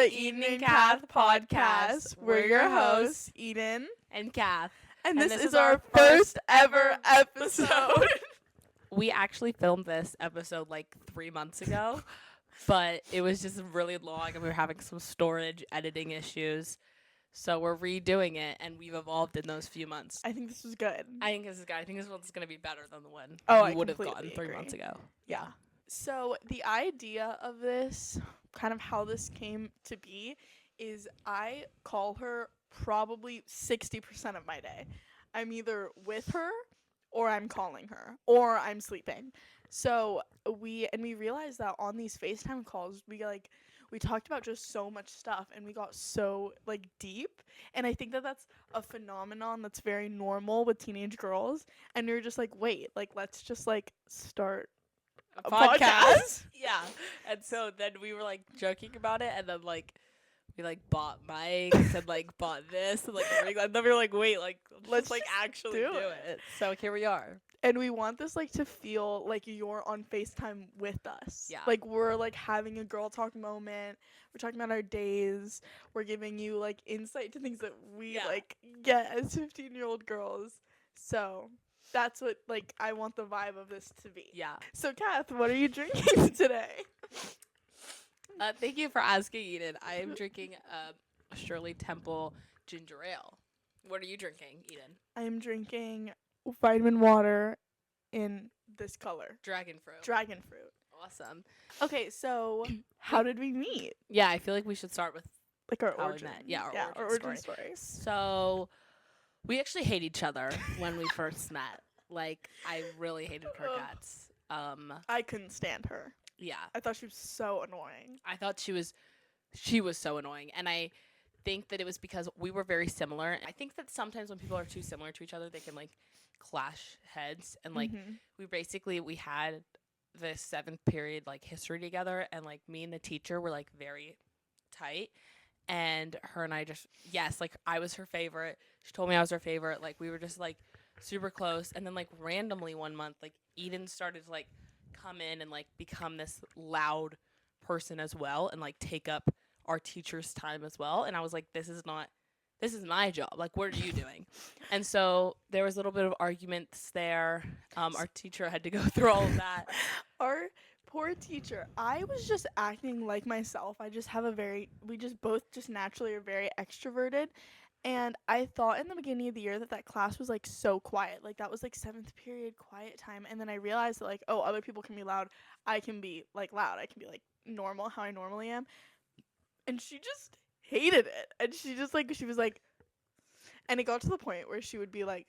EDEN CATH Podcast. We're your hosts, Eden and Kath. and this is our first ever episode. We actually filmed this episode like 3 months ago, but it was just really long and we were having some storage editing issues. So we're redoing it and we've evolved in those few months. I think this was good. I think this is good. I think this one's going to be better than the one I you would have completely gotten 3 agree. months ago. Yeah. So the idea of this, kind of how this came to be, is I call her probably 60% of my day. I'm either with her or I'm calling her or I'm sleeping. So we realized that on these FaceTime calls, we talked about just so much stuff and we got so deep. And I think that that's a phenomenon that's very normal with teenage girls. And we were just like, wait, let's just start a podcast. Yeah. And so then we were joking about it and then we bought mics and bought this and and then we were like, wait, let's actually do it. So here we are. And we want this to feel like you're on FaceTime with us. Yeah. We're having a girl talk moment. We're talking about our days. We're giving you insight to things that we get as 15-year-old girls. So that's what I want the vibe of this to be. Yeah. So Kath, what are you drinking today? Thank you for asking, Eden. I am drinking Shirley Temple ginger ale. What are you drinking, Eden? I am drinking vitamin water in this color. Dragon fruit. Dragon fruit. Awesome. Okay, so how did we meet? Yeah, I feel like we should start with Our how origin. we met. Yeah, our origin story. So we actually hate each other when we first met. I really hated her guts. I couldn't stand her. Yeah. I thought she was so annoying. I thought she was so annoying, and I think that it was because we were very similar. I think that sometimes when people are too similar to each other, they can clash heads, and we had the 7th period history together, and me and the teacher were very tight, and her and I just I was her favorite. She told me I was her favorite. We were just super close, and then randomly one month Eden started to come in and become this loud person as well and take up our teacher's time as well, and I was this is my job, what are you doing? And so there was a little bit of arguments there. Our teacher had to go through all of that. Our poor teacher. I was just acting like myself. We just both just naturally are very extroverted. And I thought in the beginning of the year that class was so quiet. That was 7th period quiet time. And then I realized that other people can be loud. I can be loud. I can be normal, how I normally am. And she just hated it. And she just she was and it got to the point where she'd be like,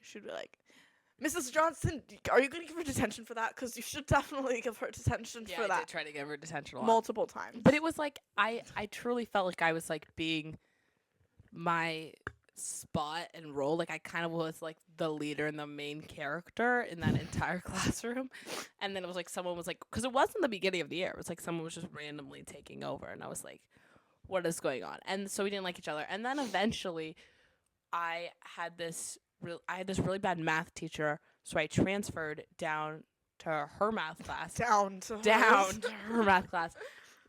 Mrs. Johnson, are you going to give her detention for that? Because you should definitely give her detention for that. I did try to give her detention a lot. Multiple times. But it was I truly felt like I was being my spot and role. I kind of was the leader and the main character in that entire classroom. And then it was someone was because it wasn't the beginning of the year. It was someone was just randomly taking over. And I was what is going on? And so we didn't like each other. And then eventually I had this really bad math teacher. So I transferred down to her math class. Down to her math class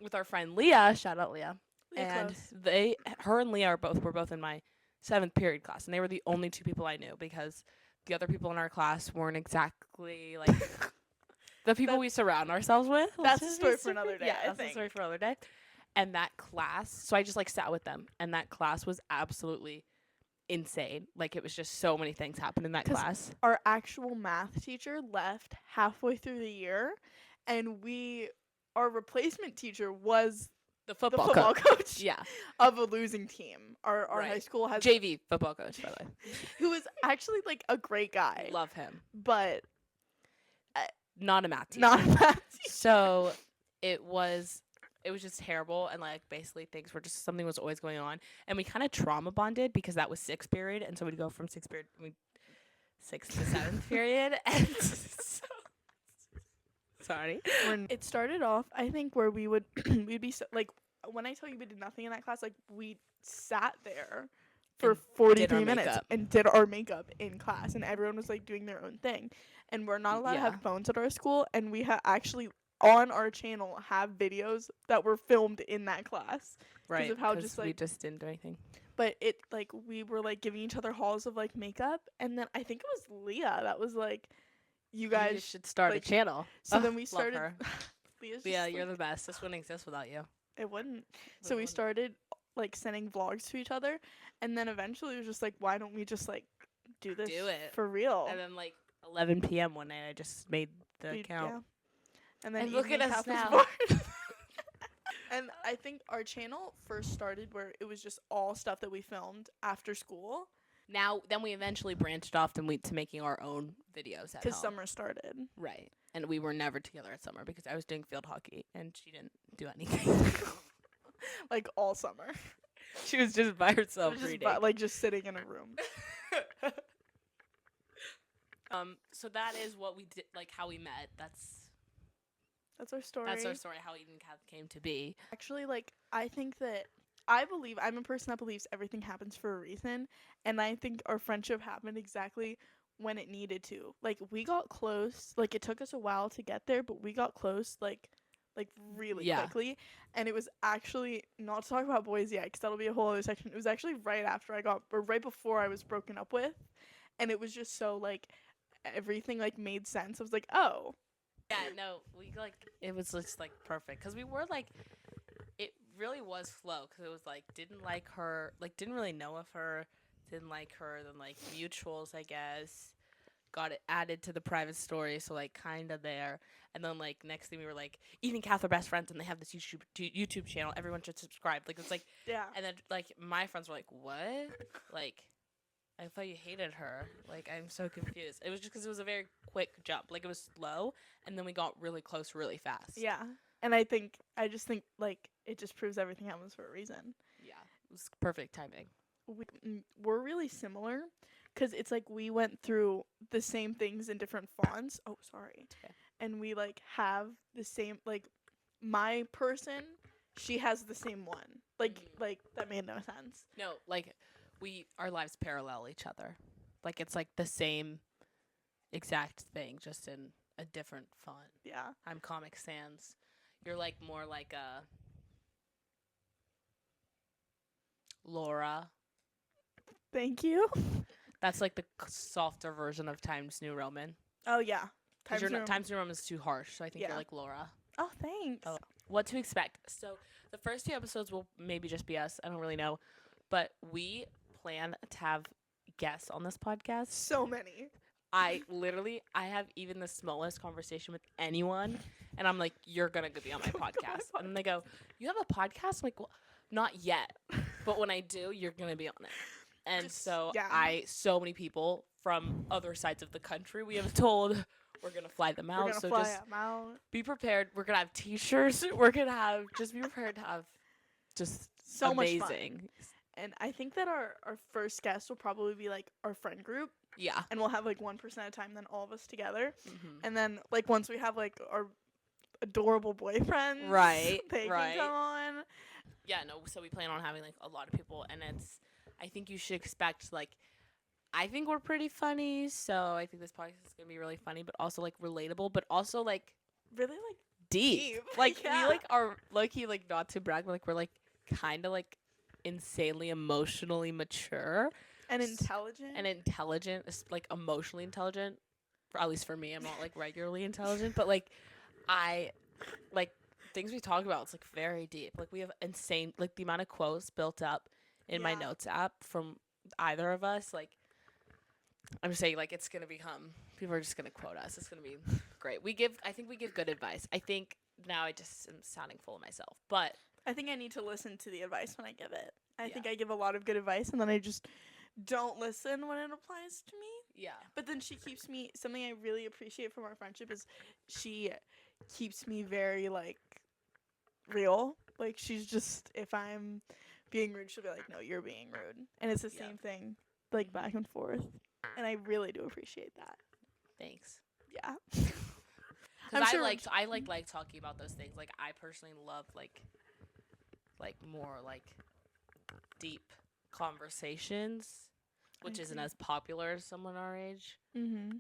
with our friend Leah. Shout out Leah. And close. her and Leah were both in my 7th period class, and they were the only 2 people I knew because the other people in our class weren't exactly the people we surround ourselves with. That's a story for another day. Yeah, that's a story for another day. And that class, so I just sat with them, and that class was absolutely insane. It was just so many things happened in that class. Our actual math teacher left halfway through the year, and our replacement teacher was the football coach yeah. of a losing team. Our right. high school has JV football coach, by the way. Who was actually a great guy. Love him. But not a math teacher. Not a math teacher. So it was just terrible, and basically things were just, something was always going on, and we kind of trauma bonded because that was 6th period, and so we'd go from 6th period 6th to 7th period, and so sorry. It started off, I think, where we'd be when I tell you we did nothing in that class, we sat there for 43 minutes and did our makeup in class, and everyone was doing their own thing, and we're not allowed to have phones at our school, and we actually on our channel have videos that were filmed in that class. Right. Of how Because just we like, just didn't do anything. but it like we were like giving each other hauls of like makeup, and then I think it was Leah that was like, you guys should start a like, channel. so then we Love started. her. Leah's Yeah, just you're like, the best. This wouldn't exist without you. it wouldn't. It So we wouldn't. started like sending vlogs to each other, and then eventually it was just like, why don't we just like do this Do it. for real? And then like 11 p.m. one night, I just made the account. Yeah. And then And look at Evening us Cath was now. born. And I think our channel first started where it was just all stuff that we filmed after school Now, then we eventually branched off to making our own videos at because home. summer started. Right. And we were never together at summer because I was doing field hockey and she didn't do anything. Like all summer. She was just by herself Just reading. like just sitting in a room. So that is what we did, like how we met. That's our story. That's our story, how Eden Cath came to be. Actually, like, I think that I'm a person that believes everything happens for a reason, and I think our friendship happened exactly when it needed to. Like, we got close. Like, it took us a while to get there, but we got close, like really Yeah. quickly. And it was actually, not to talk about boys yet, because that'll be a whole other section. It was actually right before I was broken up with, and it was just so, like, everything, like, made sense. I was like, oh. Yeah, no, it was just, like, perfect. Because we were, like, it really was slow. Because it was, like, didn't like her, like, didn't really know of her, didn't like her, then, like, mutuals, I guess. Got it added to the private story, so, like, kind of there. And then, like, next thing we were, like, Eden and Cath are best friends, and they have this YouTube channel. Everyone should subscribe. Like, it's, like, Yeah. and then, like, my friends were like, what? Like, I thought you hated her. Like, I'm so confused. It was just because it was a very quick jump. Like, it was slow, and then we got really close really fast. Yeah. And I just think, like, it just proves everything happens for a reason. Yeah. It was perfect timing. We're really similar because it's like we went through the same things in different fonts. Oh, sorry. Okay. And we, like, have the same, like, my person, she has the same one. Like, that made no sense. No, like, our lives parallel each other. Like, it's, like, the same exact thing, just in a different font. Yeah. I'm Comic Sans. You're, like, more like a Laura. Thank you. That's, like, the softer version of Times New Roman. Oh, yeah. Times New Roman is too harsh, so I think Yeah. you're like Laura. Oh, thanks. Oh. What to expect. So the first 2 episodes will maybe just be us. I don't really know. But we plan to have guests on this podcast. So many. I have even the smallest conversation with anyone, and I'm like, you're going to be on my podcast. And then they go, you have a podcast? I'm like, well, not yet. But when I do, you're going to be on it. And so many people from other sides of the country, we have told we're going to fly them out. We're going to fly them out. Be prepared. We're going to have t-shirts. We're going to just be prepared to have just so amazing. Much fun. And I think that our first guest will probably be, like, our friend group. Yeah. And we'll have, like, 1% of the time, then all of us together. Mm-hmm. And then, like, once we have, like, our adorable boyfriends. Right. They can come on. Yeah, no, so we plan on having, like, a lot of people. And I think you should expect, like, I think we're pretty funny. So I think this podcast is going to be really funny, but also, like, relatable, but also, like, really, like, deep. Like, yeah. we, like, are low-key, like, not to brag, but, like, we're, like, kind of, like, insanely emotionally mature and intelligent, like, emotionally intelligent, at least for me. I'm not, like, regularly intelligent, but, like, I like things we talk about, it's, like, very deep. Like, we have insane, like, the amount of quotes built up in my notes app from either of us. Like, I'm saying, like, it's gonna become, people are just gonna quote us. It's gonna be great. I think we give good advice. I think now I just am sounding full of myself, but I think I need to listen to the advice when I give it. I think I give a lot of good advice, and then I just don't listen when it applies to me. Yeah. But then she keeps me, something I really appreciate from our friendship is she keeps me very, like, real. Like, she's just, if I'm being rude, she'll be like, no, you're being rude. And it's the same thing, like, back and forth. And I really do appreciate that. Thanks. Yeah. I like talking about those things. Like, I personally love, like more, like, deep conversations, which isn't as popular as someone our age. Mm-hmm.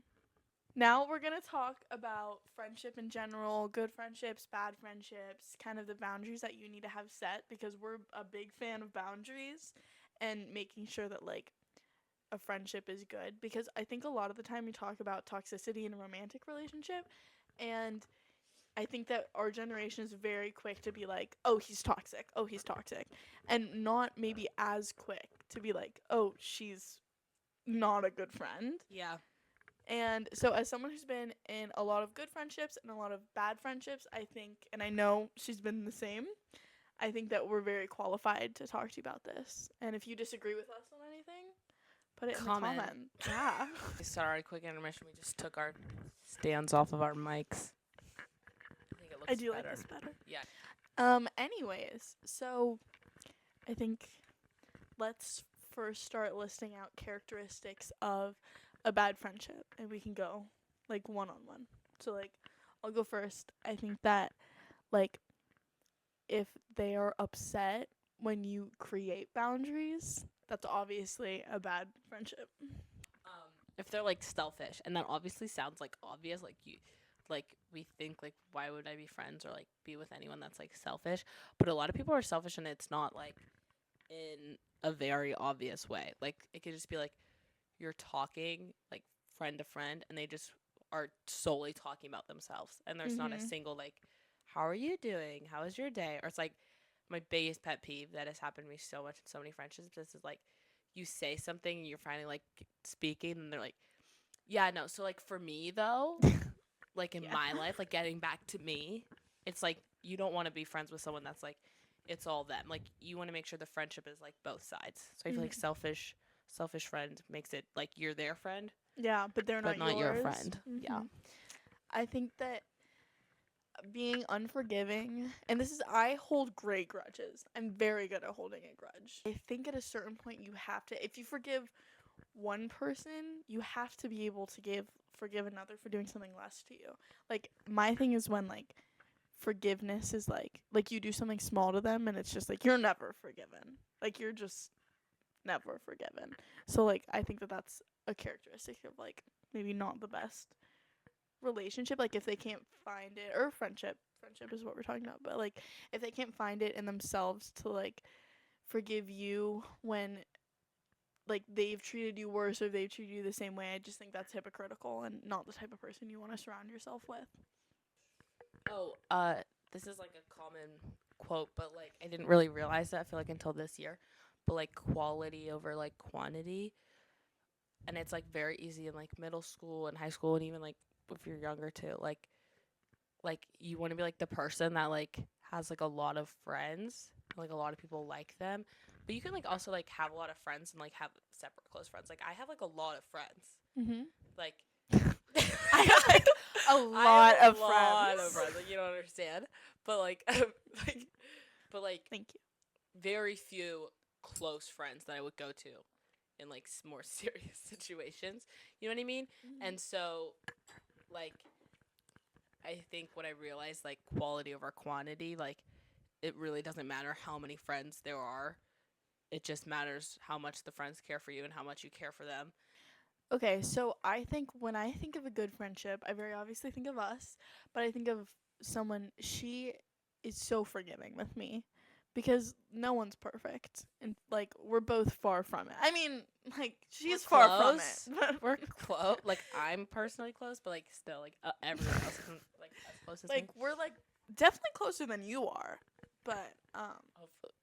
Now we're going to talk about friendship in general, good friendships, bad friendships, kind of the boundaries that you need to have set, because we're a big fan of boundaries and making sure that like a friendship is good, because I think a lot of the time we talk about toxicity in a romantic relationship, and I think that our generation is very quick to be like, "Oh, he's toxic. Oh, he's toxic." And not maybe as quick to be like, "Oh, she's not a good friend." Yeah. And so, as someone who's been in a lot of good friendships and a lot of bad friendships, I think, and I know she's been the same, I think that we're very qualified to talk to you about this. And if you disagree with us on anything, put it in the Comment. comment. Yeah. Sorry, quick intermission. We just took our stands off of our mics. I think it looks I do better. like this better. Yeah. Anyways, so I think let's first start listing out characteristics of a bad friendship, and we can go like one on one. So like I'll go first. I think that like if they are upset when you create boundaries, that's obviously a bad friendship. If they're like selfish, and that obviously sounds like obvious, like we think like why would I be friends or like be with anyone that's like selfish? But a lot of people are selfish, and it's not like in a very obvious way. Like it could just be like you're talking like friend to friend, and they just are solely talking about themselves, and there's not a single like, how are you doing? How was your day? Or it's like my biggest pet peeve that has happened to me so much in so many friendships. This is like you say something and you're finally like speaking, and they're like, yeah, no. So like for me though, like in Yeah. my life, like getting back to me, it's like you don't want to be friends with someone that's like it's all them. Like you want to make sure the friendship is like both sides. So I feel like selfish friend makes it like you're their friend, Yeah, but they're but not not your yours. friend. Yeah. I think that being unforgiving, and this is, I hold great grudges. I'm very good at holding a grudge. I think at a certain point you have to, if you forgive one person, you have to be able to forgive another for doing something less to you. Like my thing is when like forgiveness is like you do something small to them and it's just like you're never forgiven. Like you're just never forgiven. So like I think that that's a characteristic of like maybe not the best relationship, like if they can't find it, or friendship is what we're talking about, but like if they can't find it in themselves to like forgive you when like they've treated you worse or they've treated you the same way, I just think that's hypocritical and not the type of person you want to surround yourself with. Oh, this is like a common quote, but like I didn't really realize that I feel like until this year. But like quality over like quantity, and it's like very easy in like middle school and high school, and even like if you're younger too. Like you want to be like the person that like has like a lot of friends, like a lot of people like them, but you can like also like have a lot of friends and like have separate close friends. Like I have like a lot of friends. Mm-hmm. Like I have like a lot of friends. Like you don't understand, but like, like, but like Thank you. very few close friends that I would go to in like more serious situations. You know what I mean? And so, like, I think what I realized, like, quality over quantity, like, it really doesn't matter how many friends there are. It just matters how much the friends care for you and how much you care for them. Okay, so I think when I think of a good friendship, I very obviously think of us, but I think of someone, she is so forgiving with me because no one's perfect and like we're both far from it. I mean, like she's We're far from close. it. But We're close. Like, I'm personally close, but like, still, like, everyone else isn't like as close as me. like we're like definitely closer than you are. But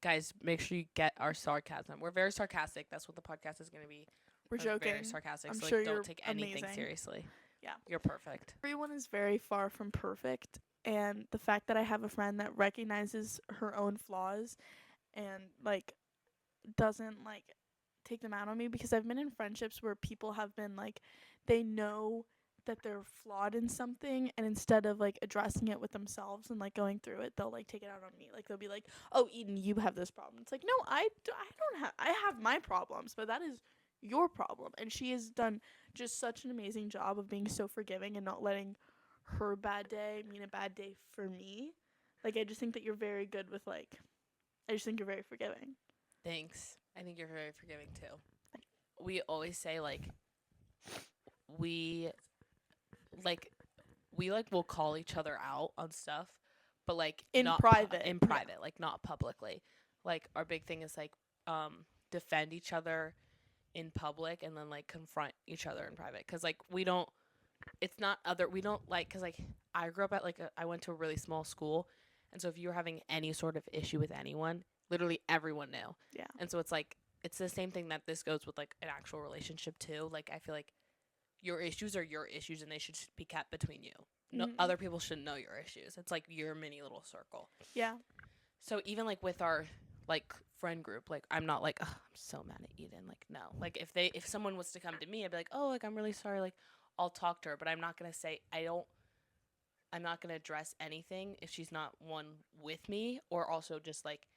Guys, make sure you get our sarcasm. We're very sarcastic. That's what the podcast is going to be. we're joking. Very sarcastic. I'm So sure like, you're don't take anything amazing. seriously. Yeah. You're perfect. Everyone is very far from perfect, and the fact that I have a friend that recognizes her own flaws and like doesn't like take them out on me, because I've been in friendships where people have been like they know that they're flawed in something, and instead of like addressing it with themselves and like going through it, they'll like take it out on me. Like they'll be like, "Oh, Eden, you have this problem." It's like, "No, I don't have, I have my problems, but that is your problem." And she has done just such an amazing job of being so forgiving and not letting her bad day mean a bad day for me. Like I just think that you're very good with like I just think you're very forgiving. Thanks. I think you're very forgiving too. We always say like we like we like will call each other out on stuff, but like In not private. in Yeah. private, like not publicly. Like our big thing is like defend each other in public and then like confront each other in private, cuz like we don't it's not other we don't like cuz like I grew up at like I went to a really small school, and so if you were having any sort of issue with anyone, literally everyone knew. Yeah. And so it's the same thing that this goes with like an actual relationship too. Like I feel like your issues are your issues and they should be kept between you. No other people shouldn't know your issues. It's like your mini little circle. Yeah. So even like with our like friend group, like I'm not like, I'm so mad at Eden. Like no. Like if someone was to come to me, I'd be like, oh, like I'm really sorry. Like I'll talk to her, but I'm not gonna say I'm not gonna address anything if she's not one with me, or also just like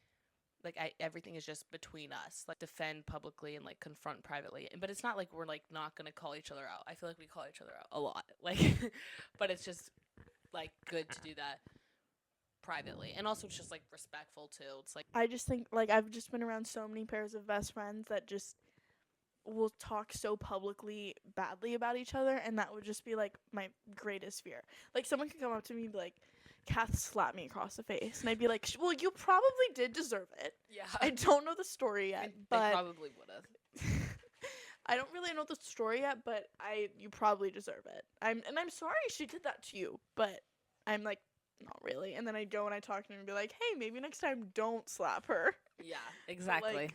everything is just between us. Like defend publicly and like confront privately. But it's not like we're like not gonna call each other out. I feel like we call each other out a lot. Like but it's just like good to do that privately. And also it's just like respectful too. It's like I just think like I've just been around so many pairs of best friends that just will talk so publicly badly about each other, and that would just be like my greatest fear. Like someone could come up to me and be like, Kath slapped me across the face, and I'd be like, well, you probably did deserve it. yeah. I don't know the story yet, They but probably would have. I don't really know the story yet, but you probably deserve it. I'm sorry she did that to you, but I'm like, not really. And then I go and I talk to her and be like, hey, maybe next time don't slap her. Yeah, exactly. Like,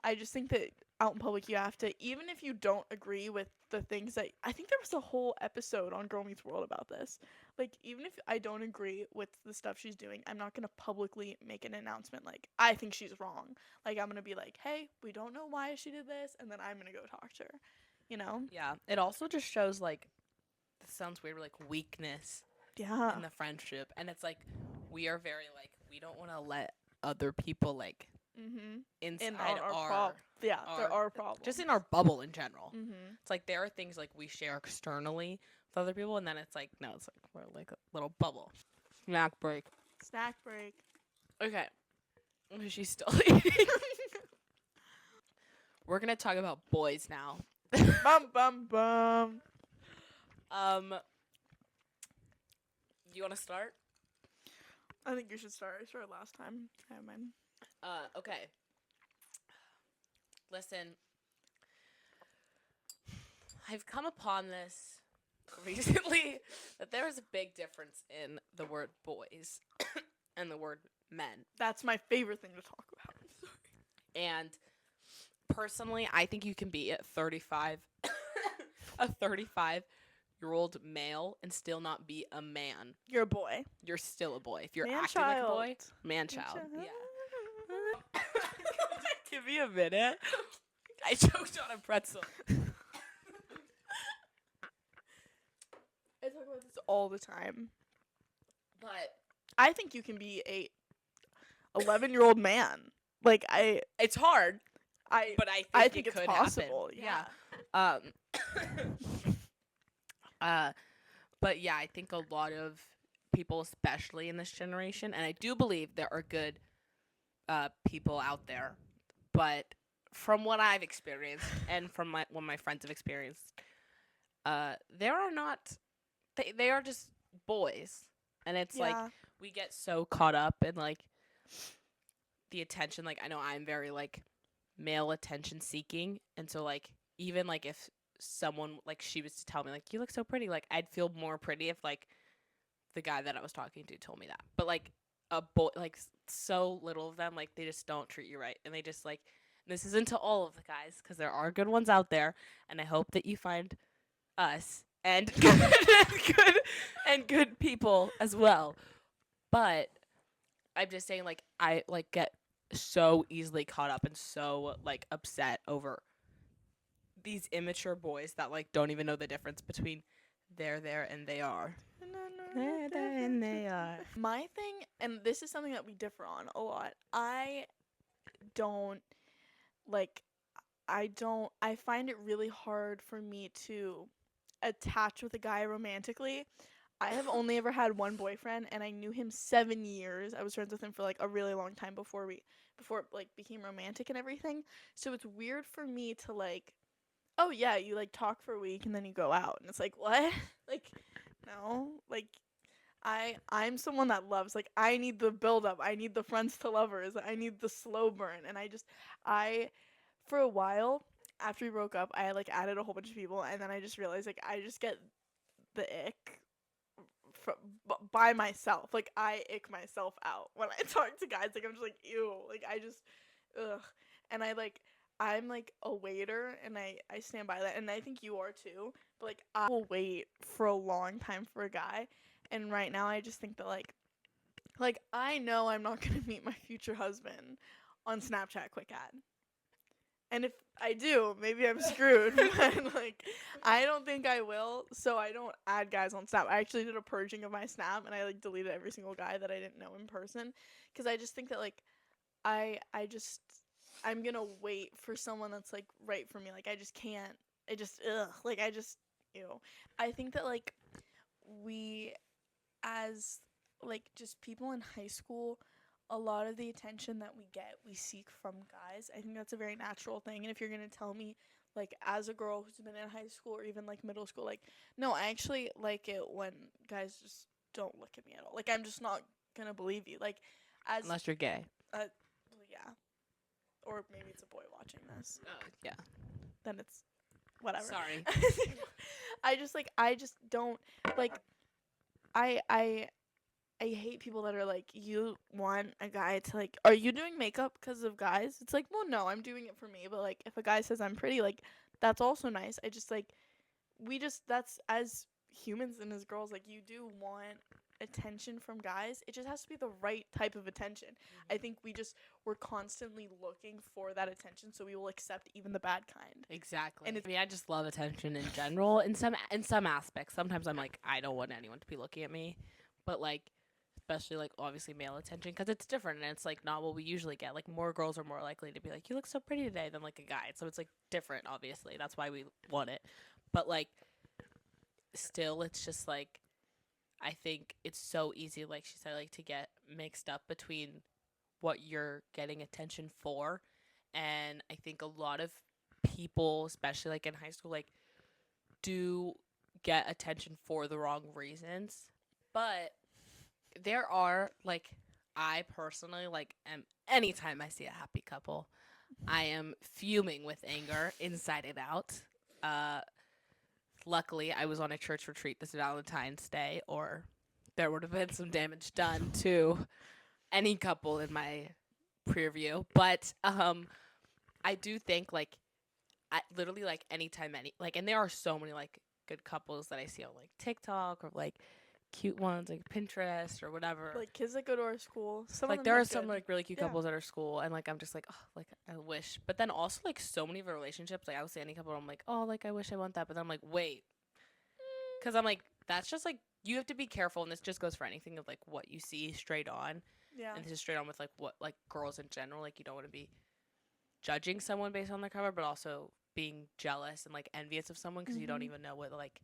I just think that out in public you have to, even if you don't agree with the things that, I think there was a whole episode on Girl Meets World about this. Like, even if I don't agree with the stuff she's doing, I'm not going to publicly make an announcement like, I think she's wrong. Like, I'm going to be like, hey, we don't know why she did this, and then I'm going to go talk to her, you know? Yeah. It also just shows like, this sounds weird, like weakness Yeah. in the friendship. And it's like we are very like we don't want to let other people like inside our yeah, there are problems. just in our bubble in general. Mm-hmm. It's like there are things like we share externally with other people, and then it's like no, it's like we're like a little bubble. Snack break. Snack break. Okay, she's still eating. We're gonna talk about boys now. Bum bum bum. Do you want to start? I think you should start. I started last time. I have mine. Okay. Listen, I've come upon this recently that there is a big difference in the word boys and the word men. That's my favorite thing to talk about. And personally, I think you can be at 35, a 35-year-old male and still not be a man. You're a boy. You're still a boy. If you're Man acting like a child. boy, man child. Yeah. Give me a minute. I choked on a pretzel. I talk about this all the time. But I think you can be a 11-year-old man. Like it's hard. But I think it it's could possible. Happen. Yeah. But yeah, I think a lot of people, especially in this generation, and I do believe there are good people out there, but from what I've experienced and from what my friends have experienced, there are not. They are just boys, and it's like we get so caught up in like the attention. Like I know I'm very like male attention seeking, and so like even like if someone like she was to tell me like you look so pretty, like I'd feel more pretty if like the guy that I was talking to told me that. But like a boy, like so little of them, like they just don't treat you right, and they just like this isn't to all of the guys because there are good ones out there, and I hope that you find us and good people as well. But I'm just saying like I like get so easily caught up and so like upset over these immature boys that like don't even know the difference between they're there and they are. They're there and they are. My thing, and this is something that we differ on a lot. I find it really hard for me to attach with a guy romantically. I have only ever had one boyfriend, and I knew him 7 years. I was friends with him for like a really long time before it like became romantic and everything. So it's weird for me to like, oh yeah, you like talk for a week and then you go out, and it's like, what? Like No, like I'm someone that loves, like, I need the build up. I need the friends to lovers. I need the slow burn. And I for a while after we broke up, I like added a whole bunch of people, and then I just realized like I just get the ick from by myself. Like I ick myself out when I talk to guys. Like I'm just like ew. Like I just ugh. And I'm like a waiter, and I stand by that, and I think you are too. But like I will wait for a long time for a guy, and right now I just think that like I know I'm not gonna meet my future husband on Snapchat quick ad. And if I do, maybe I'm screwed. But like, I don't think I will. So I don't add guys on Snap. I actually did a purging of my Snap, and I like deleted every single guy that I didn't know in person, because I just think that like I just I'm gonna wait for someone that's like right for me. Like I just can't. I just ugh. Like I just ew. I think that like we as like just people in high school, a lot of the attention that we get we seek from guys. I think that's a very natural thing. And if you're going to tell me like as a girl who's been in high school or even like middle school, like no, I actually like it when guys just don't look at me at all. Like I'm just not going to believe you. Like as Unless you're gay. well, yeah, or maybe it's a boy watching this. Yeah. Then it's whatever. Sorry. I just don't like I I hate people that are like, you want a guy to like, are you doing makeup because of guys? It's like, well, no, I'm doing it for me. But like, if a guy says I'm pretty, like, that's also nice. I just like, that's as humans and as girls, like, you do want attention from guys. It just has to be the right type of attention. I think we're constantly looking for that attention, so we will accept even the bad kind. Exactly. And I mean, I just love attention in general. In some aspects, sometimes I'm like, I don't want anyone to be looking at me, but like, especially like obviously male attention, because it's different and it's like not what we usually get. Like more girls are more likely to be like, you look so pretty today, than like a guy. So it's like different. Obviously, that's why we want it. But like, still, it's just like, I think it's so easy, like she said, like to get mixed up between what you're getting attention for. And I think a lot of people, especially like in high school, like do get attention for the wrong reasons. But there are like, I personally like am, anytime I see a happy couple, I am fuming with anger inside and out. Uh Luckily I was on a church retreat this Valentine's Day, or there would have been some damage done to any couple in my preview. But I do think like, I literally like anytime any like, and there are so many like good couples that I see on like TikTok, or like cute ones like Pinterest or whatever. like kids that go to our school, some Like of them there are look some good. like really cute Yeah. couples at our school, and like I'm just like, oh, like I wish. But then also like so many of the relationships, like I would say any couple, I'm like, oh, like I wish I want that. But then I'm like, wait, because I'm like, that's just like, you have to be careful, and this just goes for anything of like what you see straight on, Yeah. and this is straight on with like what like girls in general. Like you don't want to be judging someone based on their cover, but also being jealous and like envious of someone because you don't even know what like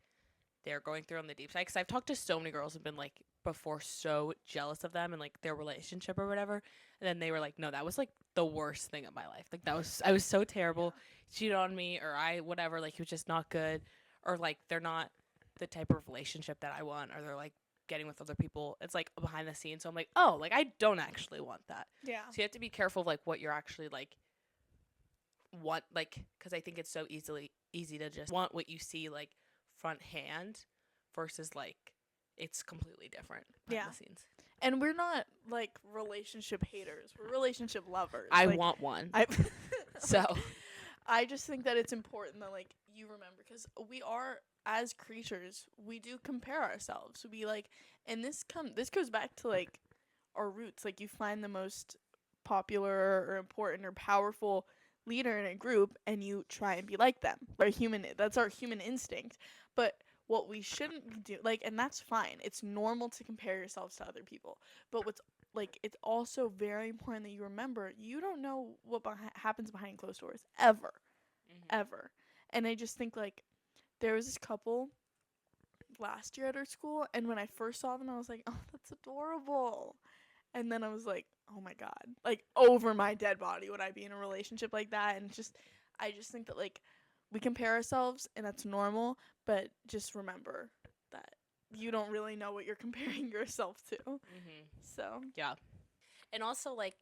they're going through on the deep side. Because I've talked to so many girls who've been like before so jealous of them and like their relationship or whatever, and then they were like, no, that was like the worst thing of my life. Like that was, I was so terrible. He cheated on me, or I whatever. Like he was just not good, or like they're not the type of relationship that I want, or they're like getting with other people. It's like behind the scenes. So I'm like, oh, like I don't actually want that. Yeah. So you have to be careful of like what you're actually like want, like, because I think it's so easy to just want what you see like front hand versus like it's completely different behind the scenes. And we're not like relationship haters. We're relationship lovers. I like, want one. I So I just think that it's important that like you remember, because we are, as creatures, we do compare ourselves. We like, and this goes back to like our roots. Like you find the most popular or important or powerful leader in a group, and you try and be like them. That's our human instinct. But what we shouldn't be doing, like, and that's fine. It's normal to compare yourselves to other people. But what's like, it's also very important that you remember you don't know what happens behind closed doors ever, ever. And I just think like there was this couple last year at our school, and when I first saw them, I was like, oh, that's adorable. And then I was like, oh my god, like over my dead body would I be in a relationship like that? And I just think that like we compare ourselves, and that's normal, but just remember that you don't really know what you're comparing yourself to. Mm-hmm. So Yeah. And also, like,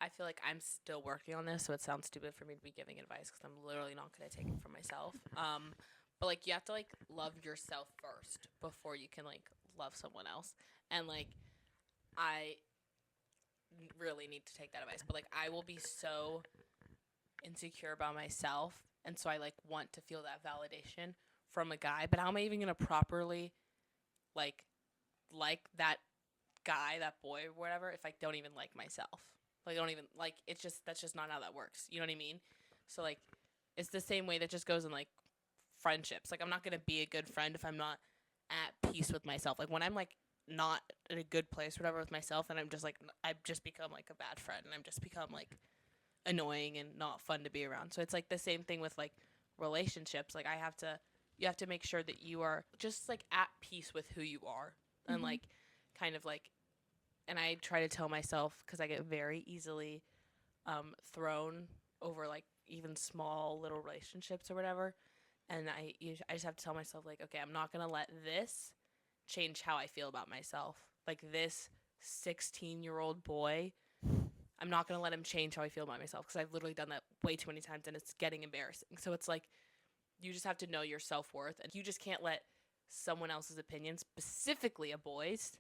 I feel like I'm still working on this, so it sounds stupid for me to be giving advice because I'm literally not going to take it from myself. But, like, you have to, like, love yourself first before you can, like, love someone else. And, like, I really need to take that advice. But, like, I will be so insecure about myself, and so I, like, want to feel that validation from a guy. But how am I even going to properly, like that guy, that boy, or whatever, if I don't even like myself? Like, I don't even, like, that's just not how that works. You know what I mean? So, like, it's the same way that just goes in, like, friendships. Like, I'm not going to be a good friend if I'm not at peace with myself. Like, when I'm, like, not in a good place, whatever, with myself, and I'm just, like, I've just become, like, a bad friend, and I've just become, like, annoying and not fun to be around. So, it's, like, the same thing with, like, relationships. Like, you have to make sure that you are just, like, at peace with who you are. And, like, kind of, like, and I try to tell myself, because I get very easily thrown over, like, even small little relationships or whatever. And I just have to tell myself, like, okay, I'm not going to let this change how I feel about myself. Like, this 16-year-old boy, I'm not going to let him change how I feel about myself, because I've literally done that way too many times, and it's getting embarrassing. So it's like, you just have to know your self-worth, and you just can't let someone else's opinion, specifically a boy's,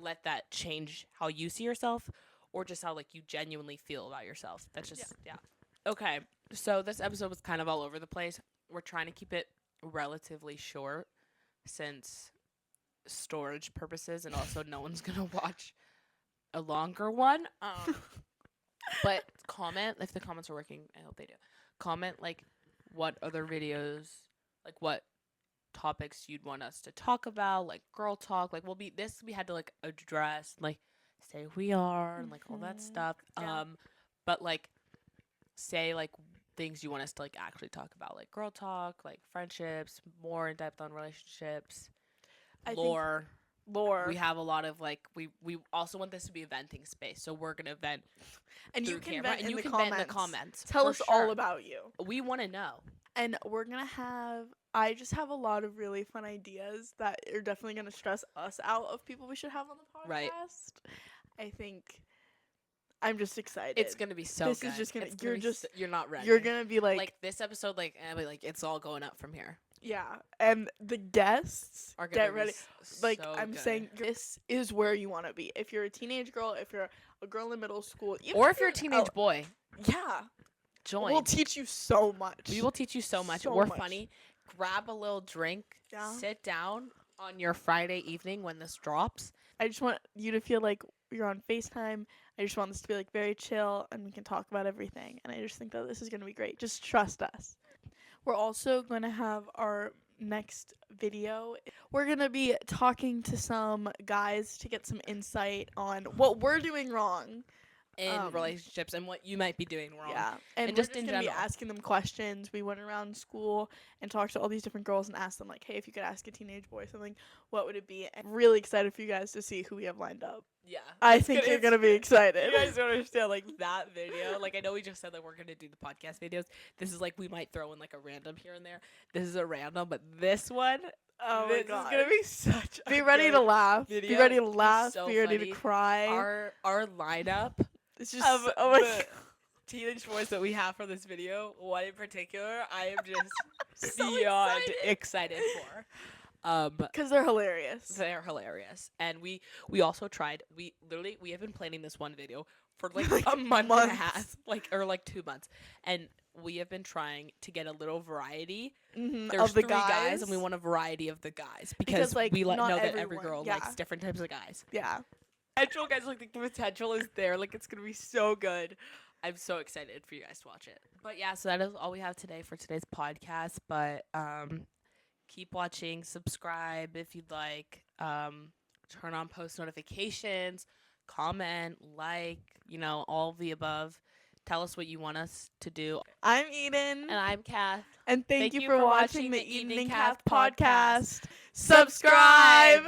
let that change how you see yourself, or just how, like, you genuinely feel about yourself. That's just, yeah. Okay, so this episode was kind of all over the place. We're trying to keep it relatively short, since storage purposes, and also no one's gonna watch a longer one. But comment if the comments are working. I hope they do. Comment, like, what other videos, like, what topics you'd want us to talk about, like girl talk. Like, we had to, like, address, like, say who we are and, like, all that stuff. Yeah. But, like, say, like, things you want us to, like, actually talk about, like girl talk, like friendships, more in depth on relationships, lore. We have a lot of, like, we also want this to be a venting space, so we're gonna vent, and you can vent in the comments. Tell us all about you. We want to know. And we're gonna have, I just have a lot of really fun ideas that are definitely gonna stress us out of people we should have on the podcast. Right. I think I'm just excited. It's gonna be so this good. Is just gonna, you're not ready. You're gonna be like this episode, like it's all going up from here. Yeah, and the guests are gonna get ready. Like, so I'm good. saying, this is where you want to be. If you're a teenage girl, if you're a girl in middle school, or if you're a teenage boy, yeah, join. We'll teach you so much. We will teach you so much. We're funny. Grab a little drink. Yeah. Sit down on your Friday evening when this drops. I just want you to feel like you're on FaceTime. I just want this to be, like, very chill, and we can talk about everything. And I just think that this is going to be great. Just trust us. We're also going to have our next video. We're going to be talking to some guys to get some insight on what we're doing wrong in relationships and what you might be doing wrong. Yeah, and just in general, be asking them questions. We went around school and talked to all these different girls and asked them, like, hey, if you could ask a teenage boy something, what would it be? And I'm really excited for you guys to see who we have lined up. Yeah, I think you're gonna be excited. You guys don't understand, like, that video. Like, I know we just said that we're gonna do the podcast videos. This is, like, we might throw in, like, a random here and there. This is a random, but this one, oh my God, is gonna be such. Be ready to laugh. Be ready to laugh. So be ready to cry. Our lineup. It's just the teenage boys that we have for this video. One in particular, I am just beyond excited for. Because they're hilarious. They're hilarious. And we also tried. We have been planning this one video for like a month and a half, or 2 months, and we have been trying to get a little variety. There's of the 3 guys, and we want a variety of the guys because like, we know that everyone, every girl likes different types of guys. Yeah. Potential, guys, like, the potential is there. Like, it's gonna be so good. I'm so excited for you guys to watch it. But yeah, so that is all we have today for today's podcast. But keep watching, subscribe if you'd like, turn on post notifications, comment, like, all of the above. Tell us what you want us to do. I'm Eden. And I'm Kath. And thank you for watching the EDEN CATH podcast. Subscribe!